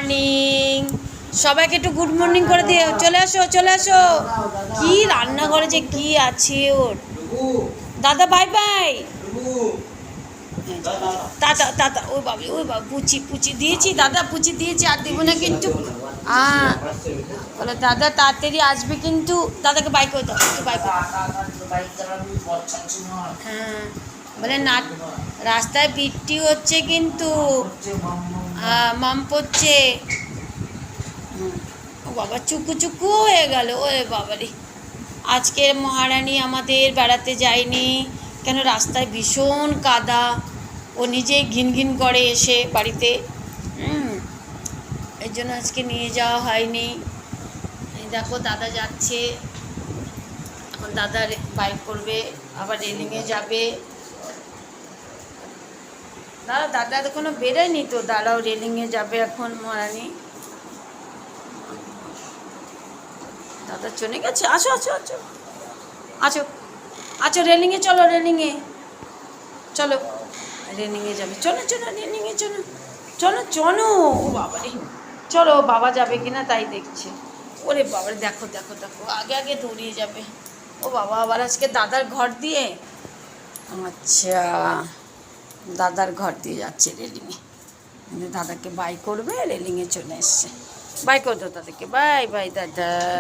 Morning. সবাইকে একটু good morning করে দিয়ে চলে আসো চলে আসো। কি রান্নাঘরে যে কি আছে ওর। দাদা বাই বাই। দাদা দাদা ওই বাবা পুচি পুচি দিয়েছি, দাদা পুচি দিয়েছি, আর দিব না কিন্তু। বলো দাদা তাড়াতাড়ি আসবে কিন্তু। দাদাকে বাই করে দাও, একটু বাই করে দাও। হ্যাঁ বলে না, রাস্তায় বৃষ্টি হচ্ছে কিন্তু মাম পড়ছে। ও বাবা চুকু চুকু হয়ে গেল। ওরে বাবারে, আজকের মহারানী আমাদের বেড়াতে যায়নি কেন, রাস্তায় ভীষণ কাদা। ও নিজেই ঘিন ঘিন করে এসে বাড়িতে, এর জন্য আজকে নিয়ে যাওয়া হয়নি। এই দেখো দাদা যাচ্ছে এখন, দাদা বাইক করবে, আবার রেলিংয়ে যাবে। দাদা তো কোনো বেরোয়নি তো, দাদাও রেলিংয়ে যাবে এখন মহারানী। দাদা চলে গেছে, আসো আসো আসো আছো আছো, রেলিংয়ে চলো, রেলিংয়ে চলো, রেলিংয়ে যাবে, চলো চলো রেলিংয়ে চলো চলো চলো। ও বাবারে, চলো বাবা যাবে কিনা তাই দেখছে। ওরে বাবারে দেখো দেখো দেখো, আগে আগে দৌড়িয়ে যাবে। ও বাবা, আবার আজকে দাদার ঘর দিয়ে, আচ্ছা দাদার ঘর দিয়ে যাচ্ছে রেলিংয়ে। দাদাকে বাই করবে, রেলিংয়ে চলে এসছে। বাই করে দাও দাদাকে, বাই বাই দাদা।